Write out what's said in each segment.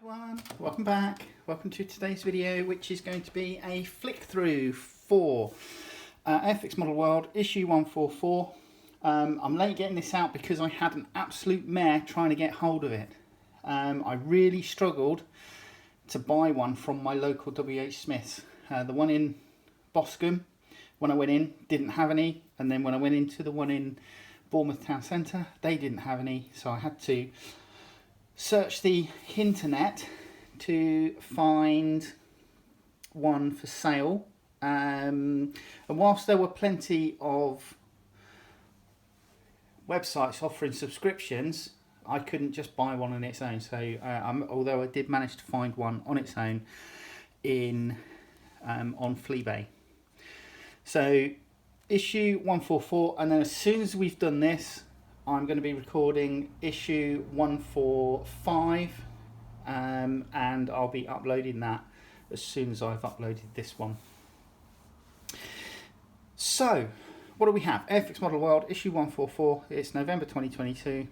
everyone, welcome back. Welcome to today's video, which is going to be a flick through for Airfix Model World issue 144. I'm late getting this out because I had an absolute mare trying to get hold of it. I really struggled to buy one from my local WH Smiths. The one in Boscombe, when I went in, didn't have any, and then when I went into the one in Bournemouth Town Centre, they didn't have any, so I had to search the internet to find one for sale. And whilst there were plenty of websites offering subscriptions, I couldn't just buy one on its own. So although I did manage to find one on its own in on Fleabay. So issue 144, and then as soon as we've done this, I'm going to be recording issue 145, and I'll be uploading that as soon as I've uploaded this one. So, what do we have? Airfix Model World, issue 144. It's November 2022.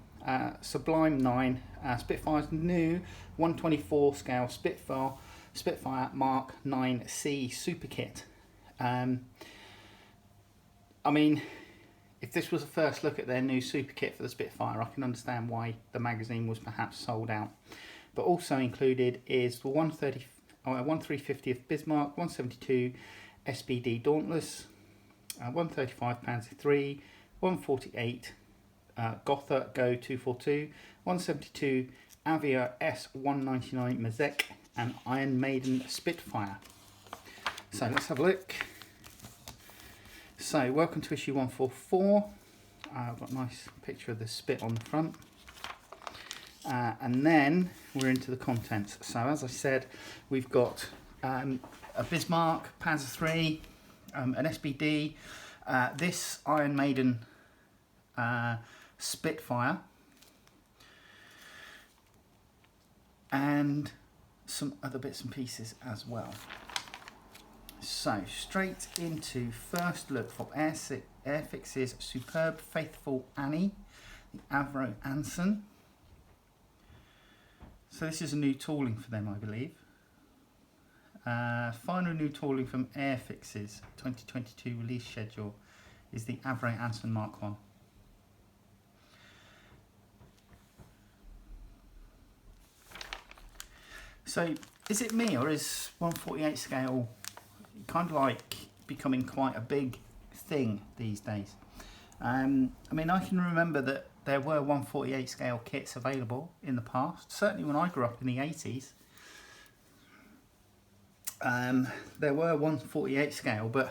Sublime 9. Spitfire's new 124 scale Spitfire Mark 9C Super Kit. I mean, if this was a first look at their new super kit for the Spitfire, I can understand why the magazine was perhaps sold out. But also included is the 1350th Bismarck, 172 SBD Dauntless, 135 Panzer III, 148 Gotha Go 242, 172 Avia S199 Mazek, and Iron Maiden Spitfire. So let's have a look. So, welcome to issue 144. I've got a nice picture of the Spit on the front. And then we're into the contents. So, as I said, we've got a Bismarck, Panzer III, an SBD, this Iron Maiden Spitfire, and some other bits and pieces as well. So, straight into first look for Airfix's superb Faithful Annie, the Avro Anson. So this is a new tooling for them, I believe. Final new tooling from Airfix's 2022 release schedule is the Avro Anson Mark 1. So, is it me, or is 148 scale kind of like becoming quite a big thing these days? I mean, I can remember that there were 148 scale kits available in the past. Certainly when I grew up in the 80s, there were 148 scale, but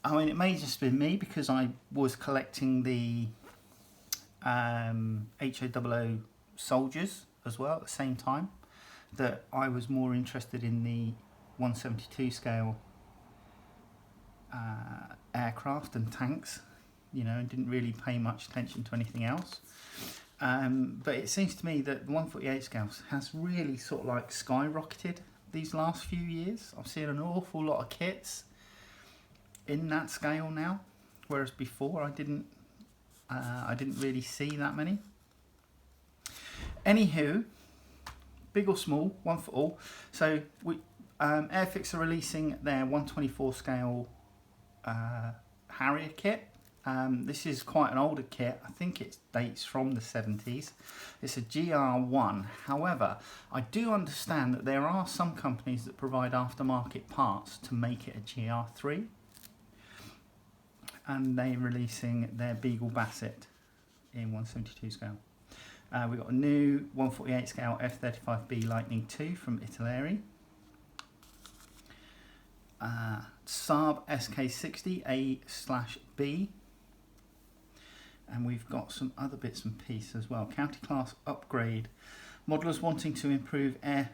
I mean, it may have just been me because I was collecting the HOOO soldiers as well at the same time, that I was more interested in the 172 scale aircraft and tanks, you know, and didn't really pay much attention to anything else. But it seems to me that the 148 scale has really sort of like skyrocketed these last few years. I've seen an awful lot of kits in that scale now, whereas before I didn't really see that many. Anywho, big or small, one for all. So Airfix are releasing their 124 scale Harrier kit. This is quite an older kit. I think it dates from the 70s. It's a GR1. However, I do understand that there are some companies that provide aftermarket parts to make it a GR3. And they're releasing their Beagle Bassett in 172 scale. We've got a new 148 scale F-35B Lightning II from Italeri. Saab SK60 A/B, and we've got some other bits and pieces as well. County class upgrade. Modelers wanting to improve or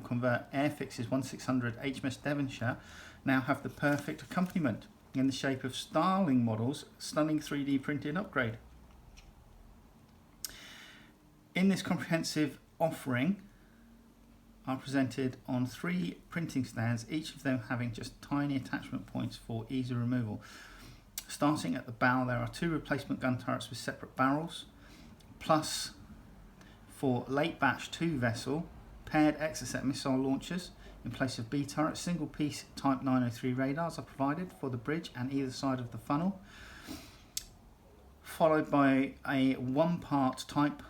convert Airfix's 1600 HMS Devonshire now have the perfect accompaniment in the shape of Starling models, stunning 3D printed upgrade. In this comprehensive offering are presented on 3 printing stands, each of them having just tiny attachment points for easy removal. Starting at the bow, there are 2 replacement gun turrets with separate barrels, plus for late batch 2 vessel, paired XxXX missile launchers in place of B turret. Single piece Type 903 radars are provided for the bridge and either side of the funnel, followed by a 1-part Type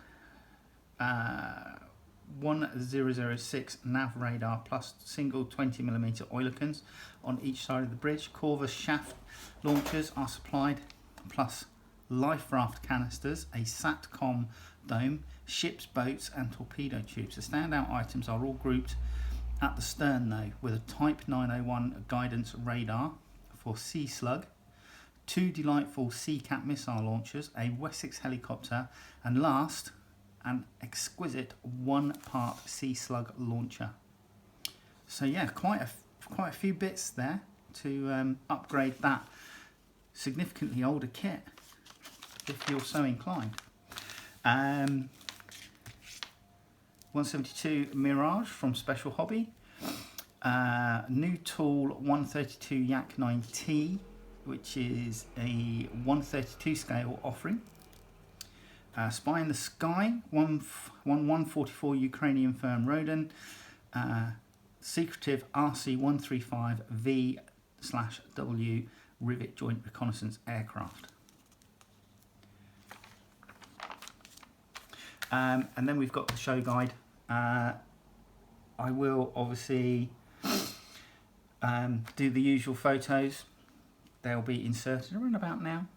1006 nav radar plus single 20mm oilerkins on each side of the bridge. Corvus shaft launchers are supplied, plus life raft canisters, a SATCOM dome, ships, boats and torpedo tubes. The standout items are all grouped at the stern though, with a Type 901 guidance radar for Sea Slug, 2 delightful Sea-Cat missile launchers, a Wessex helicopter, and last, an exquisite 1-part Sea Slug launcher. So yeah, quite a few bits there to upgrade that significantly older kit, if you're so inclined. 172 Mirage from Special Hobby. New tool 132 Yak 9T, which is a 132 scale offering. Spy in the Sky, 144 Ukrainian firm Rodin, secretive RC-135V/W rivet joint reconnaissance aircraft. And then we've got the show guide. I will obviously do the usual photos. They'll be inserted around about now.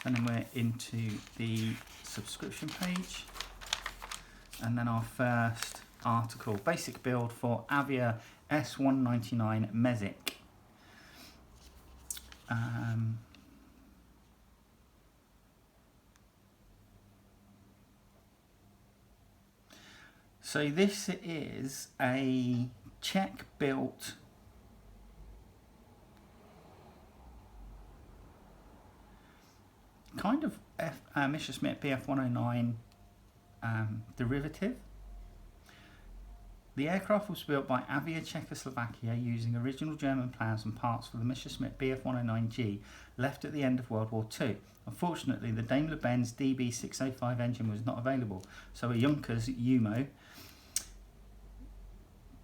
And then we're into the subscription page, and then our first article, basic build for Avia S199 Mesic. So this is a Czech built kind of Messerschmitt Bf109 derivative. The aircraft was built by Avia Czechoslovakia using original German plans and parts for the Messerschmitt Bf109G left at the end of World War II. Unfortunately, the Daimler-Benz DB605 engine was not available, so a Junkers Umo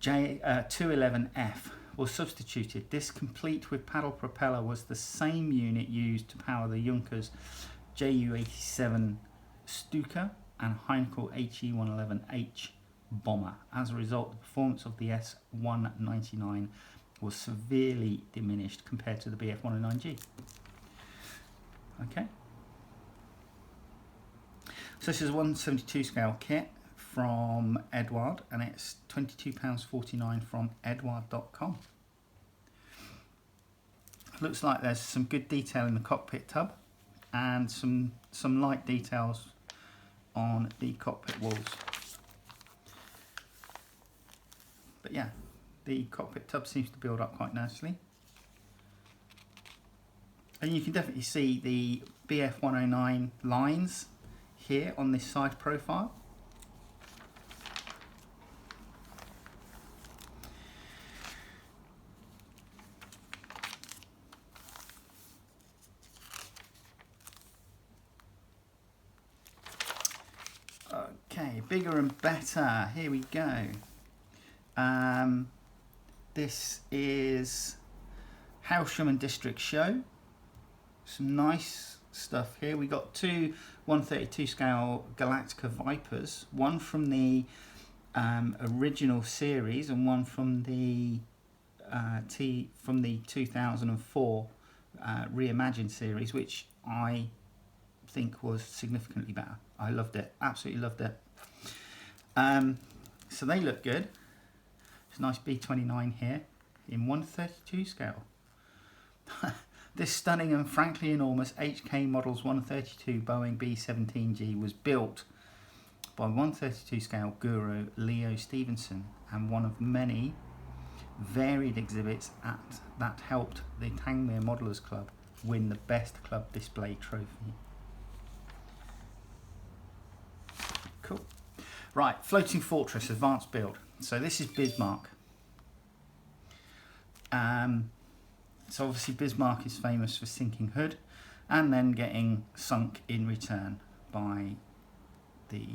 J211F was substituted. This, complete with paddle propeller, was the same unit used to power the Junkers Ju-87 Stuka and Heinkel HE-111H bomber. As a result, the performance of the S199 was severely diminished compared to the Bf109G. Okay. So this is a 172 scale kit from Edward, and it's £22.49 from edward.com. Looks like there's some good detail in the cockpit tub and some light details on the cockpit walls. But yeah, the cockpit tub seems to build up quite nicely. And you can definitely see the Bf109 lines here on this side profile. Okay, bigger and better. Here we go. This is Hailsham and District Show. Some nice stuff here. We got two 132 scale Galactica Vipers, one from the original series and one from the 2004 reimagined series, which I think was significantly better. I loved it, absolutely loved it. So they look good. It's a nice B29 here in 132 scale. This stunning and frankly enormous HK Models 132 Boeing B-17G was built by 132 scale guru Leo Stevenson, and one of many varied exhibits that helped the Tangmere Modelers Club win the Best Club Display trophy. Cool. Right, Floating Fortress, advanced build. So this is Bismarck. So obviously Bismarck is famous for sinking Hood and then getting sunk in return by the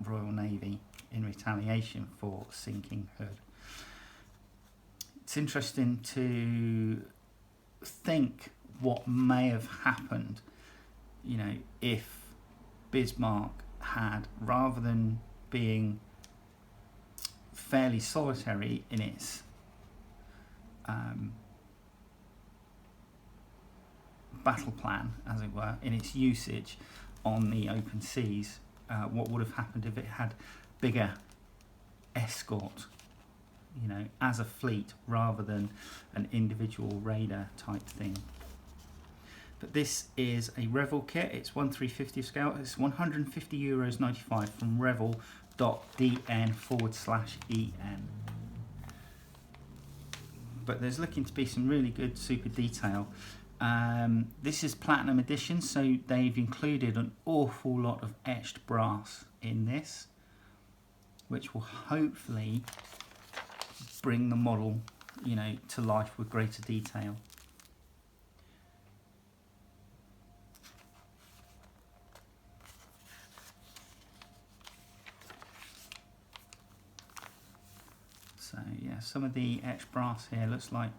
Royal Navy in retaliation for sinking Hood. It's interesting to think what may have happened, you know, if Bismarck had, rather than being fairly solitary in its battle plan, as it were, in its usage on the open seas, what would have happened if it had bigger escort, you know, as a fleet rather than an individual raider type thing. But this is a Revel kit. It's 1/350 scale. It's €150.95 from revel.dn/en. But there's looking to be some really good super detail. This is Platinum Edition, so they've included an awful lot of etched brass in this, which will hopefully bring the model, you know, to life with greater detail. So yeah, some of the etched brass here looks like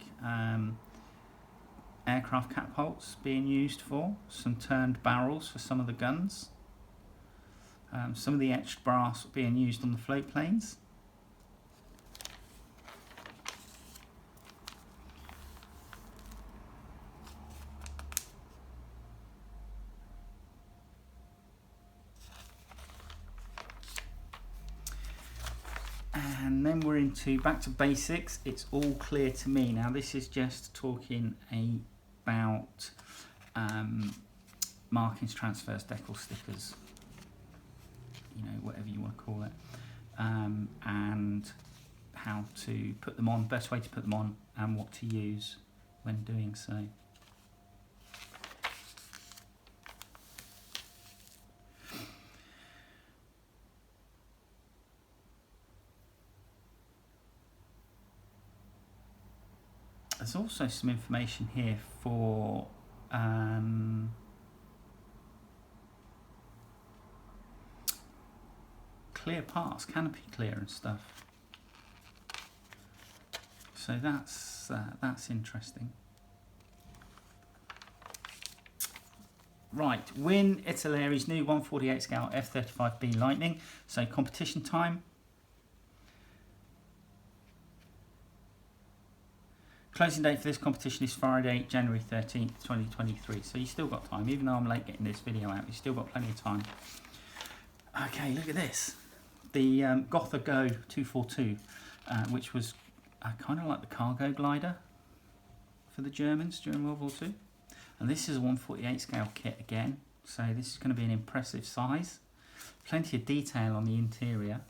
aircraft catapults being used for, some turned barrels for some of the guns, some of the etched brass being used on the float planes. And then we're into back to basics. It's all clear to me. Now this is just talking about markings, transfers, decal stickers, you know, whatever you want to call it, and how to put them on, best way to put them on, and what to use when doing so. There's also some information here for clear parts, canopy clear and stuff. So that's interesting. Right, Win Italeri's new 148 scale F-35B Lightning. So competition time. Closing date for this competition is Friday, January 13th, 2023. So you've still got time, even though I'm late getting this video out, you've still got plenty of time. Okay, look at this. The Gotha Go 242, which was kind of like the cargo glider for the Germans during World War II. And this is a 148 scale kit again. So this is going to be an impressive size. Plenty of detail on the interior.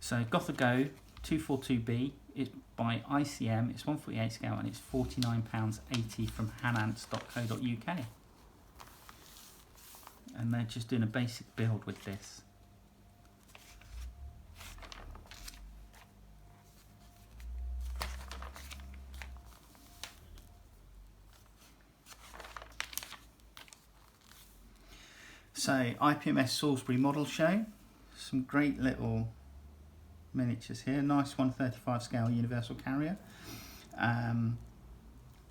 So Gotha Go 242B is by ICM, it's 148 scale and it's £49.80 from hanants.co.uk. And they're just doing a basic build with this. So IPMS Salisbury Model Show, some great little miniatures here. Nice 135 scale universal carrier.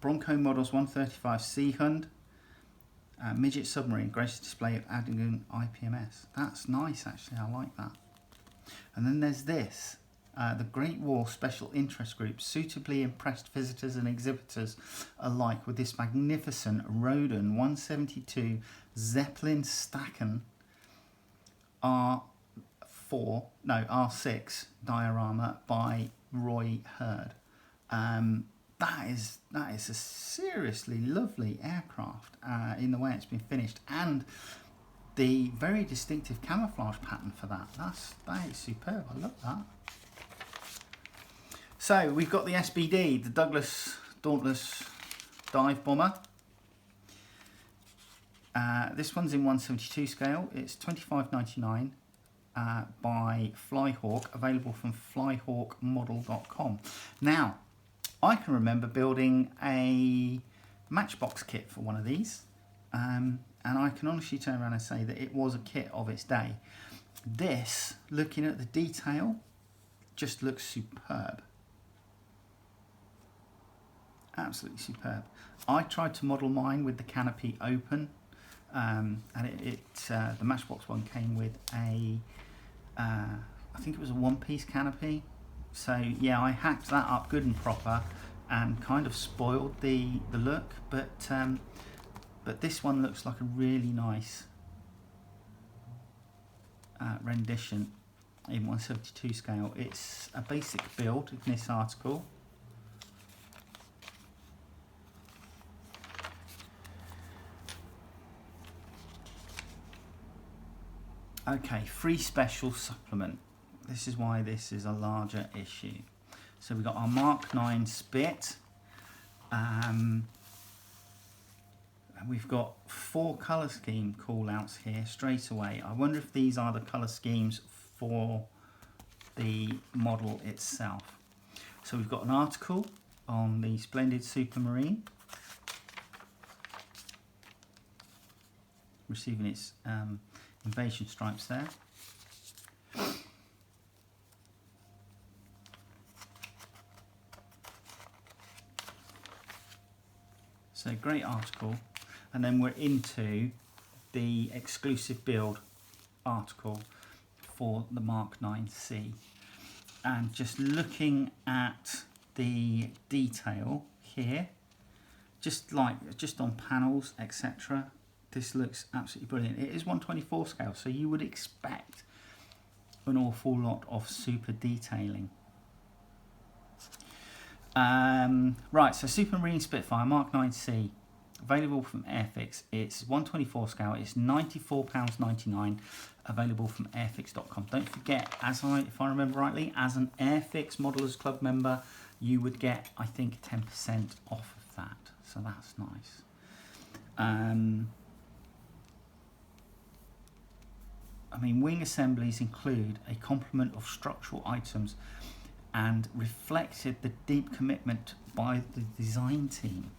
Bronco Models 135 Sea Hund. Midget Submarine, gracious display of Addington IPMS. That's nice actually, I like that. And then there's this, the Great War Special Interest Group suitably impressed visitors and exhibitors alike with this magnificent Roden 172 Zeppelin Stacken R6 diorama by Roy Hurd. That is a seriously lovely aircraft in the way it's been finished, and the very distinctive camouflage pattern for that. That is superb. I love that. So we've got the SBD, the Douglas Dauntless Dive Bomber. This one's in 172 scale. It's $25.99 by Flyhawk, available from flyhawkmodel.com. Now, I can remember building a Matchbox kit for one of these, and I can honestly turn around and say that it was a kit of its day. This, looking at the detail, just looks superb. Absolutely superb. I tried to model mine with the canopy open, and the Matchbox one came with a, I think it was a one-piece canopy. So yeah, I hacked that up good and proper, and kind of spoiled the look. But this one looks like a really nice rendition in 172 scale. It's a basic build in this article. Okay, free special supplement. This is why this is a larger issue. So we've got our Mark 9 Spit. And we've got 4 colour scheme call outs here straight away. I wonder if these are the colour schemes for the model itself. So we've got an article on the Splendid Supermarine, receiving its invasion stripes there. So great article, and then we're into the exclusive build article for the Mark 9C, and just looking at the detail here, just on panels, etc. This looks absolutely brilliant. It is 124 scale, so you would expect an awful lot of super detailing. Right, so Supermarine Spitfire Mark 9C, available from Airfix. It's 124 scale. It's £94.99, available from airfix.com. Don't forget, if I remember rightly, as an Airfix Modelers Club member, you would get, I think, 10% off of that. So that's nice. I mean, wing assemblies include a complement of structural items and reflected the deep commitment by the design team.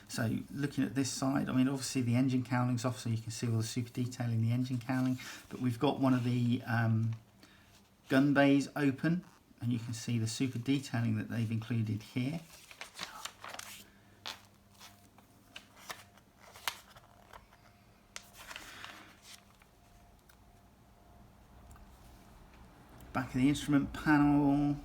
So looking at this side, I mean, obviously the engine cowling's off, so you can see all the super detail in the engine cowling, but we've got one of the gun bays open, and you can see the super detailing that they've included here. Back of the instrument panel.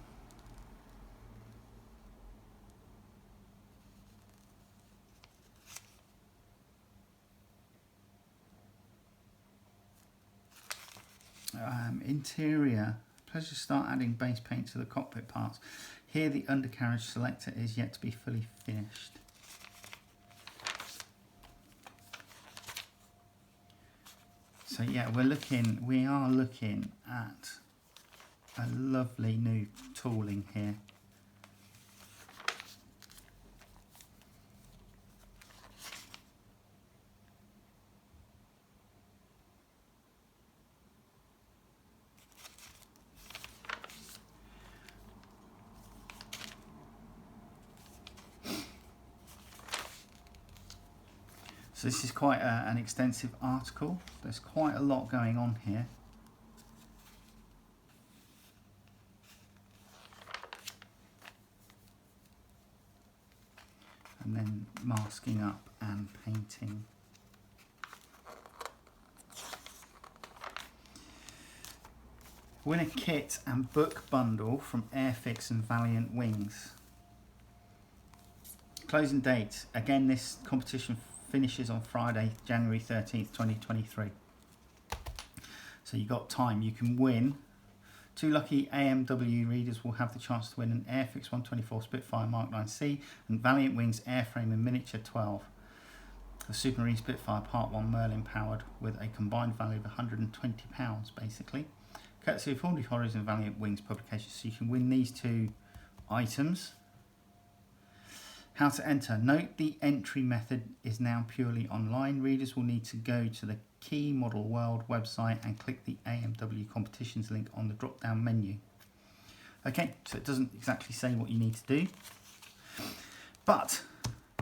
Interior. Pleasure to start adding base paint to the cockpit parts. Here the undercarriage selector is yet to be fully finished. So yeah, we are looking at a lovely new tooling here. So this is quite an extensive article. There's quite a lot going on here. And then masking up and painting. Win a kit and book bundle from Airfix and Valiant Wings. Closing date. Again, this competition finishes on Friday, January 13th, 2023. So you've got time. You can win. 2 lucky AMW readers will have the chance to win an Airfix 124 Spitfire Mark 9C and Valiant Wings Airframe and Miniature 12. The Supermarine Spitfire Part 1 Merlin powered with a combined value of £120 basically. Courtesy of Hornby Horrors and Valiant Wings publications. So you can win these 2 items. How to enter. Note the entry method is now purely online. Readers will need to go to the Key Model World website and click the AMW competitions link on the drop down menu. Okay, so it doesn't exactly say what you need to do, but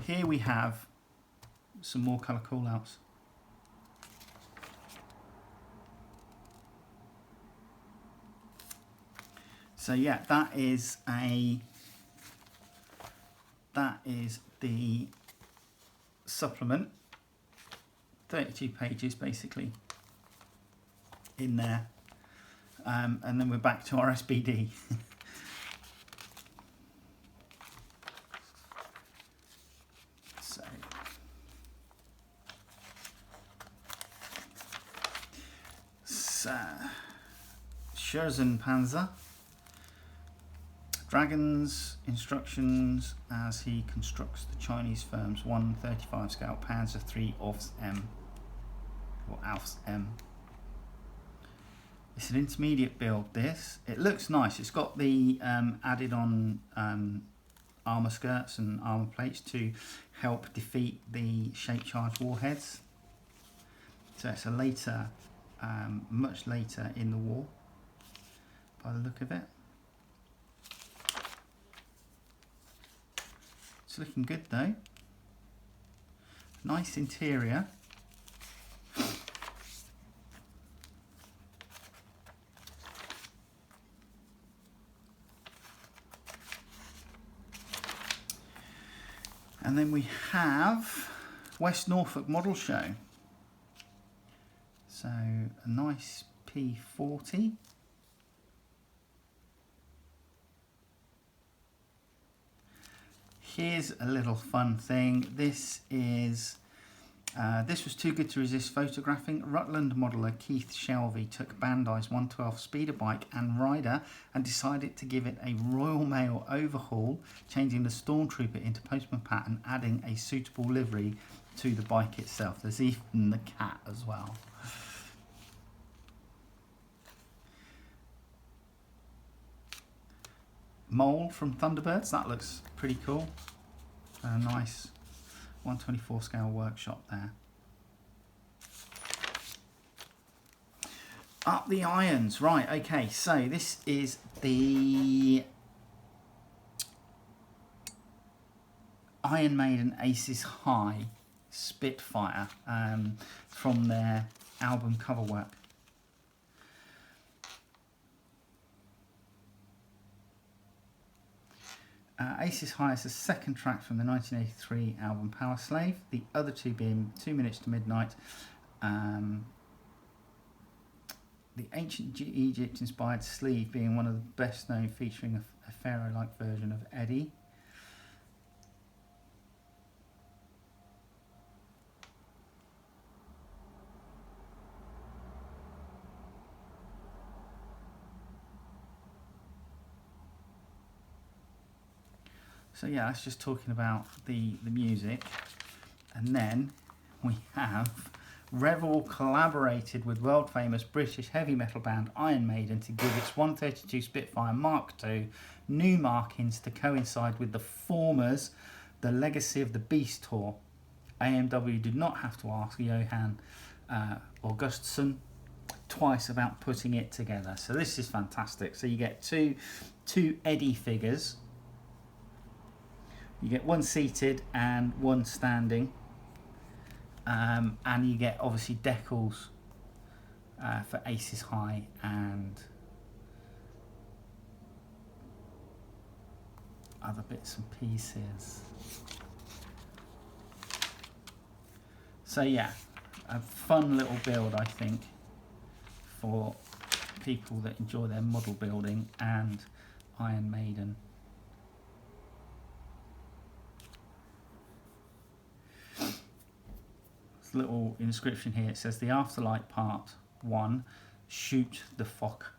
here we have some more colour callouts. So yeah, that is the supplement, 32 pages basically in there, and then we're back to our SBD. So Panzer. Dragon's instructions as he constructs the Chinese firm's 135 scale Panzer III Aufs M, or Aufs M. It's an intermediate build. This, it looks nice. It's got the added on armour skirts and armour plates to help defeat the shape charge warheads. So it's a later, much later in the war, by the look of it. It's looking good though. Nice interior. And then we have West Norfolk Model Show. So a nice P40. Here's a little fun thing. This is this was too good to resist photographing. Rutland modeller Keith Shelby took Bandai's 112 speeder bike and rider and decided to give it a Royal Mail overhaul, changing the Stormtrooper into Postman Pat and adding a suitable livery to the bike itself. There's even the cat as well. Mole from Thunderbirds, that looks pretty cool. A nice 124 scale workshop there. Up the irons, right, okay, so this is the Iron Maiden Aces High Spitfire from their album cover work. Aces High is the second track from the 1983 album Power Slave, the other two being 2 Minutes to Midnight, the ancient Egypt inspired sleeve being one of the best known, featuring a pharaoh-like version of Eddie. So yeah, that's just talking about the music. And then we have Revel collaborated with world famous British heavy metal band Iron Maiden to give its 132 Spitfire Mark II new markings to coincide with the former's The Legacy of the Beast tour. AMW did not have to ask Johan Augustsson twice about putting it together. So this is fantastic. So you get two Eddie figures. You get one seated and one standing, and you get obviously decals for Aces High and other bits and pieces. So yeah, a fun little build, I think, for people that enjoy their model building and Iron Maiden. Little inscription here, it says the Afterlight Part 1, shoot the fuck.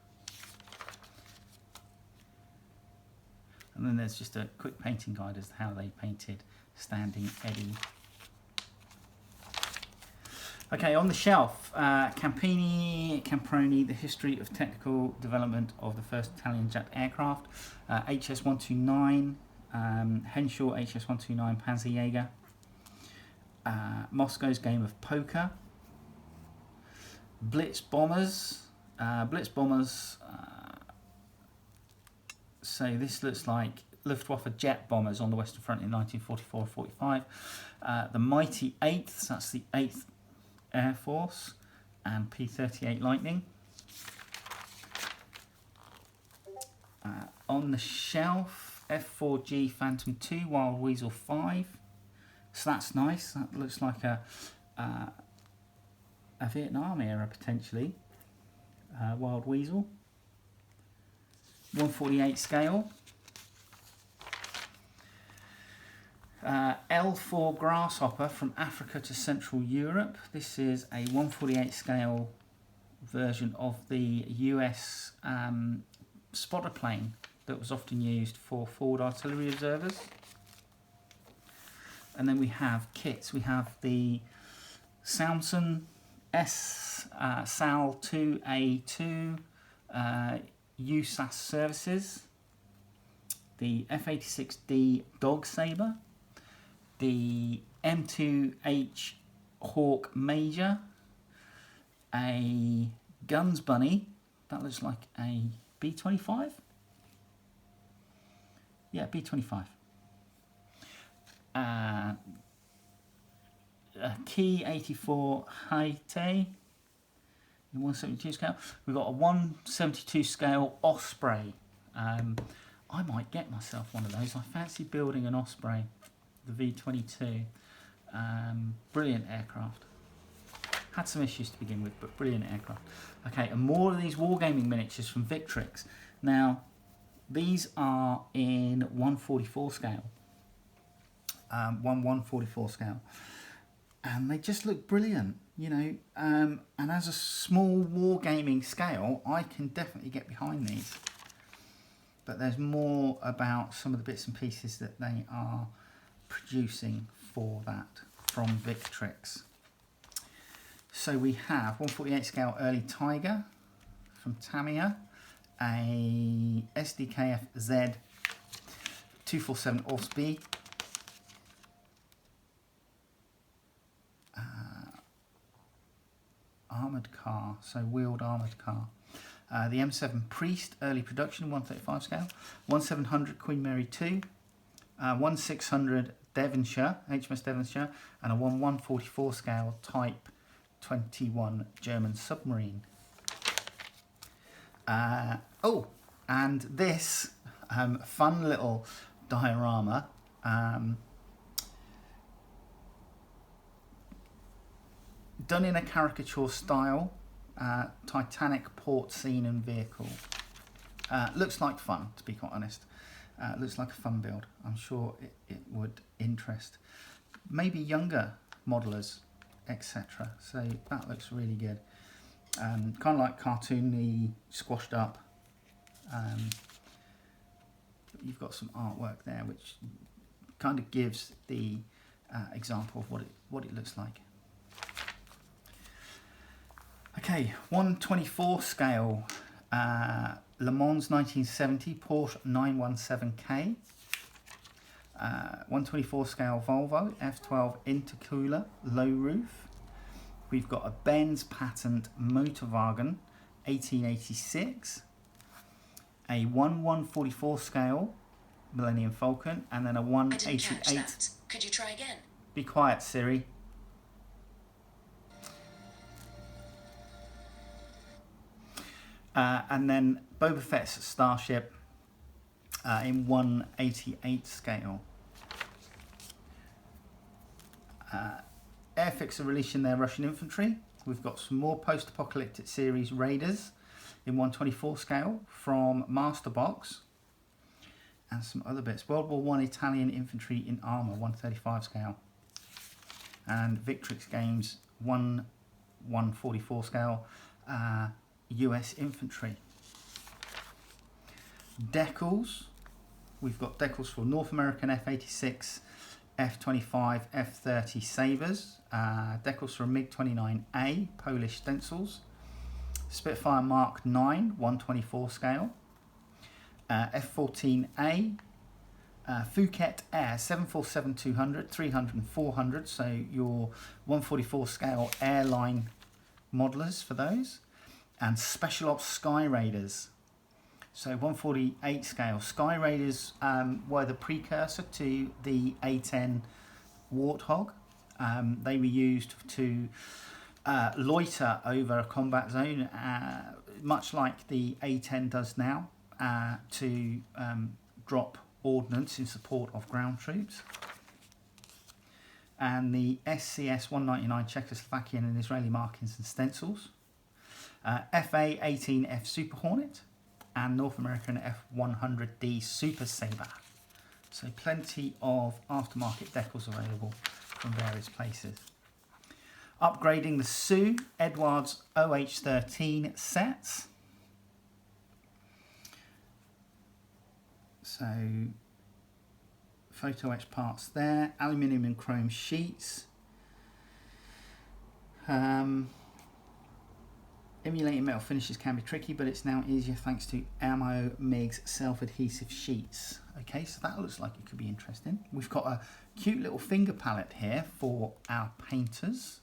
And then there's just a quick painting guide as to how they painted Standing Eddie. Okay, on the shelf, Camproni, the history of technical development of the first Italian jet aircraft, HS-129, Henshaw HS-129 Panzerjäger, Moscow's Game of Poker, Blitz Bombers. So this looks like Luftwaffe jet bombers on the Western Front in 1944-45. The Mighty 8th, that's the 8th Air Force, and P-38 Lightning. On the shelf, F4G Phantom 2 Wild Weasel 5. So that's nice. That looks like a Vietnam era potentially. Wild Weasel. 148 scale. L4 Grasshopper from Africa to Central Europe. This is a 148 scale version of the US spotter plane that was often used for forward artillery observers. And then we have kits. We have the Samson SAL 2A2 USAS services, the F-86D Dog Sabre, the M2H Hawk Major, a Guns Bunny, that looks like a B-25? Yeah, B-25. A Key 84 Haite in 172 scale. We've got a 172 scale Osprey. I might get myself one of those. I fancy building an Osprey, the V-22. Brilliant aircraft. Had some issues to begin with, but brilliant aircraft. Okay, and more of these wargaming miniatures from XxxX. Now, these are in 144 scale. 144 scale. And they just look brilliant, you know. And as a small wargaming scale, I can definitely get behind these. But there's more about some of the bits and pieces that they are producing for that from XxxX. So we have 148 scale Early Tiger from Tamiya, a SDKF Z 247 OSB, armoured car, so wheeled armoured car. The M7 Priest early production 135 scale, 1700 Queen Mary 2, 1600 Devonshire, HMS Devonshire, and a 144 scale Type 21 German submarine. Oh, and this fun little diorama done in a caricature style, Titanic port scene and vehicle. Looks like fun, to be quite honest. Looks like a fun build. I'm sure it would interest maybe younger modelers, etc. So that looks really good. Kind of like cartoony, squashed up. You've got some artwork there which kind of gives the example of what it looks like. Okay, 124 scale Le Mans 1970 Porsche 917K. 124 scale Volvo F12 intercooler low roof. We've got a Benz patent Motorwagen 1886. A 144 scale Millennium Falcon, and then a 188. I didn't catch that. Could you try again? Be quiet, Siri. And then Boba Fett's Starship in 188 scale. Airfix are releasing their Russian infantry. We've got some more post-apocalyptic series Raiders in 124 scale from Masterbox. And some other bits. World War I Italian infantry in armour, 135 scale. And XxxX Games 144 scale US infantry. Decals. We've got decals for North American F-86, F-25, F-30 Sabres. Decals for MiG-29A, Polish stencils. Spitfire Mark 9, 124 scale. F-14A, Phuket Air 747-200, 300 and 400, so your 144 scale airline modelers for those, and Special Ops Sky Raiders. So 148 scale Sky Raiders were the precursor to the A10 Warthog. They were used to loiter over a combat zone, much like the A10 does now, to drop ordnance in support of ground troops. And the SCS 199 Czechoslovakian and Israeli markings and stencils, FA-18F Super Hornet, and North American F-100D Super Sabre. So plenty of aftermarket decals available from various places. Upgrading the Sioux Edwards OH13 sets. So photo etch parts there, aluminium and chrome sheets. Emulating metal finishes can be tricky, but it's now easier thanks to Ammo MIG's self-adhesive sheets. Okay, so that looks like it could be interesting. We've got a cute little finger palette here for our painters.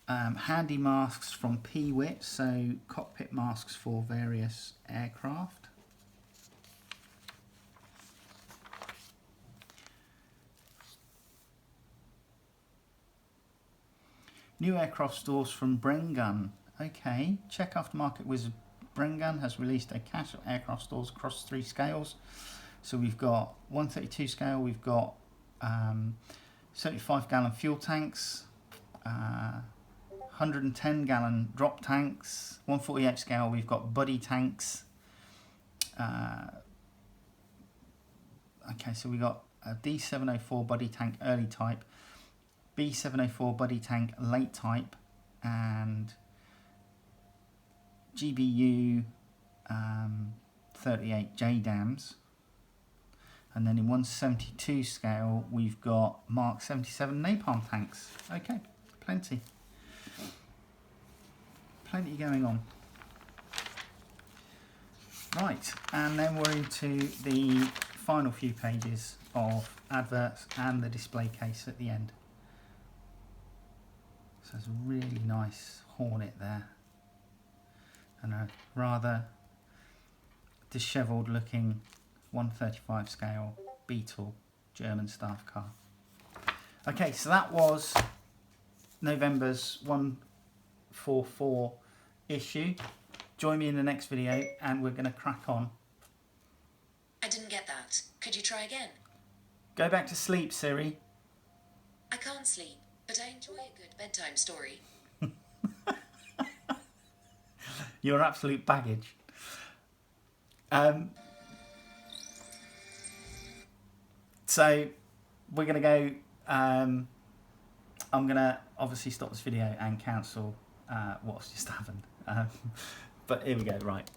Handy masks from P-Wit, so cockpit masks for various aircraft. New aircraft stores from Brengun. Okay, Czech aftermarket wizard Brengun has released a cache of aircraft stores across 3 scales. So we've got 132 scale, we've got 75 gallon fuel tanks, 110 gallon drop tanks, 148 scale, we've got buddy tanks. Okay, so we got a D704 buddy tank early type, B704 buddy tank late type, and GBU 38 JDAMs. And then in 172 scale, we've got Mark 77 napalm tanks. Okay, plenty going on. Right, and then we're into the final few pages of adverts and the display case at the end. So there's a really nice Hornet there, and a rather dishevelled looking 135 scale Beetle German staff car. Okay, so that was November's 144 issue. Join me in the next video and we're going to crack on. I didn't get that. Could you try again? Go back to sleep, Siri. I can't sleep, but I enjoy a good bedtime story. Your absolute baggage. So we're going to go, I'm going to obviously stop this video and cancel what's just happened. But here we go, right.